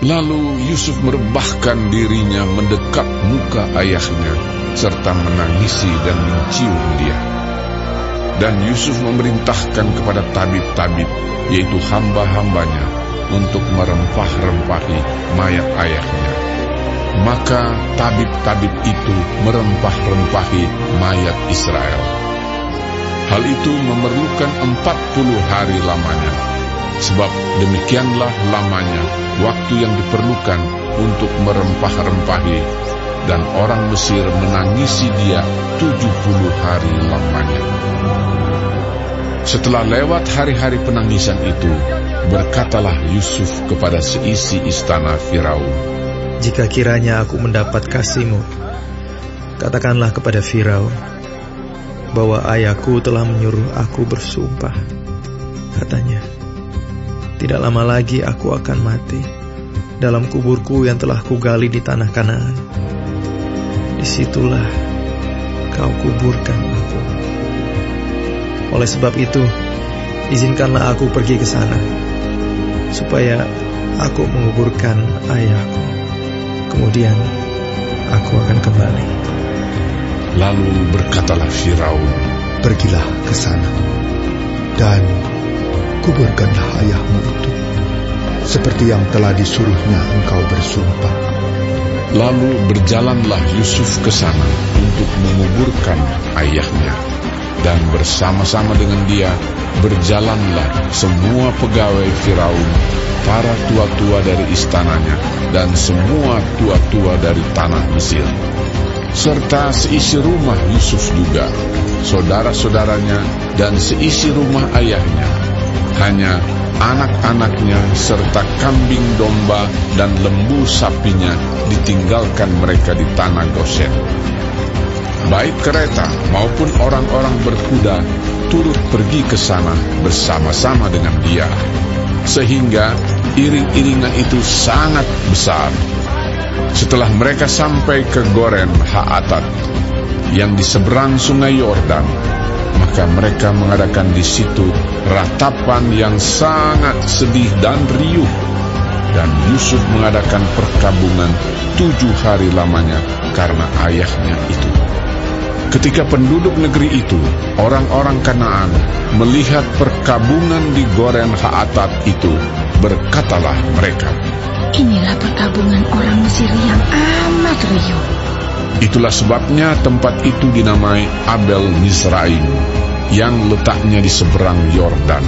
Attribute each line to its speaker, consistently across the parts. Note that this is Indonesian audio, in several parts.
Speaker 1: Lalu Yusuf merebahkan dirinya mendekat muka ayahnya, serta menangisi dan mencium dia. Dan Yusuf memerintahkan kepada tabib-tabib, yaitu hamba-hambanya, untuk merempah-rempahi mayat ayahnya. Maka tabib-tabib itu merempah-rempahi mayat Israel. Hal itu memerlukan 40 hari lamanya, sebab demikianlah lamanya waktu yang diperlukan untuk merempah-rempahi, dan orang Mesir menangisi dia 70 hari lamanya. Setelah lewat hari-hari penangisan itu, berkatalah Yusuf kepada seisi istana Firaun,
Speaker 2: "Jika kiranya aku mendapat kasih-Mu, katakanlah kepada Firaun bahwa ayahku telah menyuruh aku bersumpah. Katanya, tidak lama lagi aku akan mati dalam kuburku yang telah kugali di tanah Kanaan. Disitulah kau kuburkan aku. Oleh sebab itu, izinkanlah aku pergi ke sana, supaya aku menguburkan ayahku. Kemudian aku akan kembali."
Speaker 1: Lalu berkatalah Firaun,
Speaker 3: "Pergilah ke sana, dan kuburkanlah ayahmu itu, seperti yang telah disuruhnya engkau bersumpah."
Speaker 1: Lalu berjalanlah Yusuf ke sana untuk menguburkan ayahnya, dan bersama-sama dengan dia berjalanlah semua pegawai Firaun, para tua-tua dari istananya, dan semua tua-tua dari tanah Mesir, serta seisi rumah Yusuf juga, saudara-saudaranya, dan seisi rumah ayahnya. Hanya anak-anaknya serta kambing domba dan lembu sapinya ditinggalkan mereka di tanah Gosen. Baik kereta maupun orang-orang berkuda turut pergi ke sana bersama-sama dengan dia, sehingga iring-iringan itu sangat besar. Setelah mereka sampai ke Goren Haatat yang di seberang sungai Yordan, maka mereka mengadakan di situ ratapan yang sangat sedih dan riuh, dan Yusuf mengadakan perkabungan 7 hari lamanya karena ayahnya itu. Ketika penduduk negeri itu, orang-orang Kanaan, melihat perkabungan di Goren Haatat itu, berkatalah mereka,
Speaker 4: "Inilah perkabungan orang Mesir yang amat riuh."
Speaker 1: Itulah sebabnya tempat itu dinamai Abel Mizraim, yang letaknya di seberang Yordan.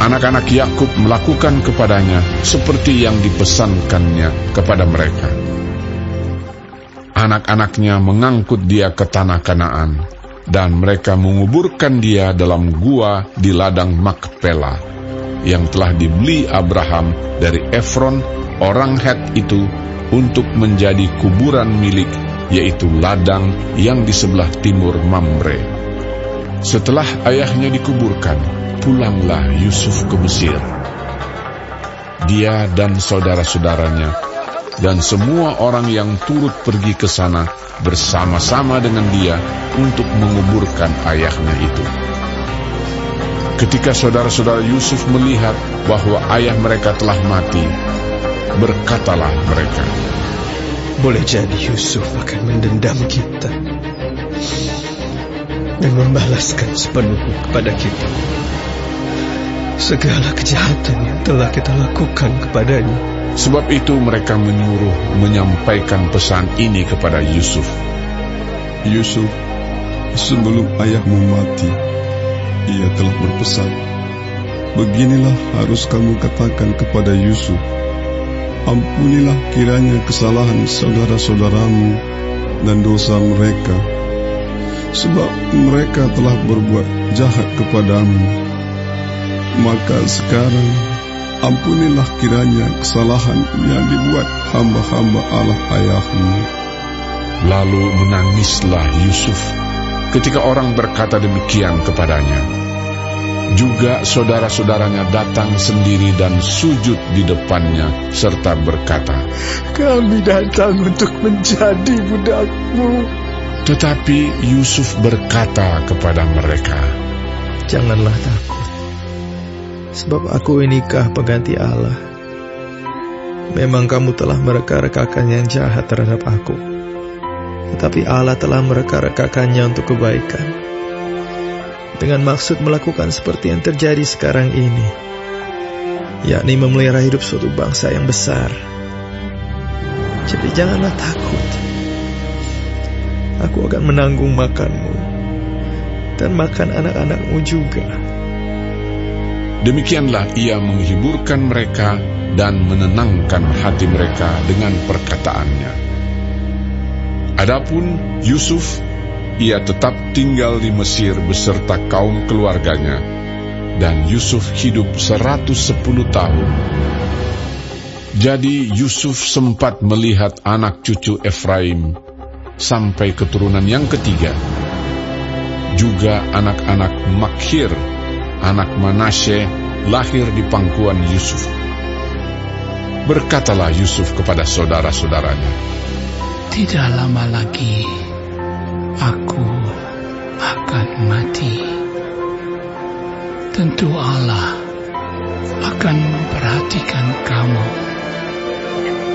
Speaker 1: Anak-anak Yakub melakukan kepadanya seperti yang dipesankannya kepada mereka. Anak-anaknya mengangkut dia ke tanah Kanaan, dan mereka menguburkan dia dalam gua di ladang Makpela, yang telah dibeli Abraham dari Efron, orang Het itu, untuk menjadi kuburan milik, yaitu ladang yang di sebelah timur Mamre. Setelah ayahnya dikuburkan, pulanglah Yusuf ke Mesir. Dia dan saudara-saudaranya, dan semua orang yang turut pergi ke sana bersama-sama dengan dia untuk menguburkan ayahnya itu. Ketika saudara-saudara Yusuf melihat bahwa ayah mereka telah mati, berkatalah mereka,
Speaker 2: Boleh jadi Yusuf akan mendendam kita dan membalaskan sepenuhnya kepada kita segala kejahatan yang telah kita lakukan kepadanya.
Speaker 1: Sebab itu mereka menyuruh menyampaikan pesan ini kepada Yusuf.
Speaker 5: Yusuf, sebelum ayahmu mati, ia telah berpesan, beginilah harus kamu katakan kepada Yusuf, ampunilah kiranya kesalahan saudara-saudaramu dan dosa mereka, sebab mereka telah berbuat jahat kepadamu. Maka sekarang ampunilah kiranya kesalahan yang dibuat hamba-hamba Allah ayahmu.
Speaker 1: Lalu menangislah Yusuf ketika orang berkata demikian kepadanya. Juga saudara-saudaranya datang sendiri dan sujud di depannya serta berkata,
Speaker 2: Kami datang untuk menjadi budakmu.
Speaker 1: Tetapi Yusuf berkata kepada mereka,
Speaker 2: Janganlah takut, sebab aku inikah pengganti Allah. Memang kamu telah mereka-rekakan yang jahat terhadap aku, tetapi Allah telah mereka-rekakannya untuk kebaikan, dengan maksud melakukan seperti yang terjadi sekarang ini, yakni memelihara hidup suatu bangsa yang besar. Jadi janganlah takut. Aku akan menanggung makanmu dan makan anak-anakmu juga.
Speaker 1: Demikianlah ia menghiburkan mereka dan menenangkan hati mereka dengan perkataannya. Adapun Yusuf, ia tetap tinggal di Mesir beserta kaum keluarganya, dan Yusuf hidup 110 tahun. Jadi Yusuf sempat melihat anak cucu Efraim sampai keturunan yang ketiga, juga anak-anak Makhir, anak Manasye, lahir di pangkuan Yusuf. Berkatalah Yusuf kepada saudara-saudaranya,
Speaker 6: "Tidak lama lagi aku akan mati. Tentu Allah akan memperhatikan kamu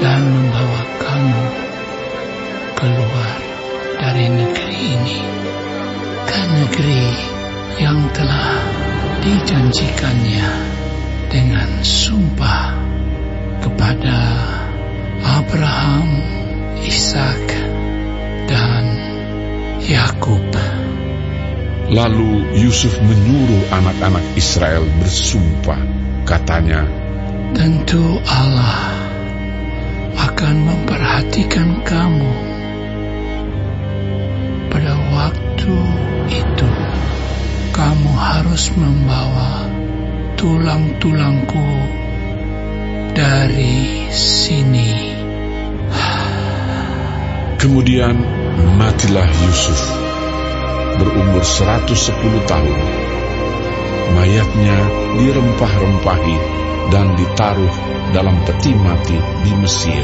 Speaker 6: dan membawa kamu keluar dari negeri ini ke negeri yang telah dijanjikannya dengan sumpah kepada Abraham, Ishak, dan Yakub."
Speaker 1: Lalu Yusuf menyuruh anak-anak Israel bersumpah, katanya,
Speaker 6: "Tentu Allah akan memperhatikan kamu. Pada waktu itu, kamu harus membawa tulang-tulangku dari sini."
Speaker 1: Kemudian matilah Yusuf, berumur 110 tahun. Mayatnya dirempah-rempahi dan ditaruh dalam peti mati di Mesir.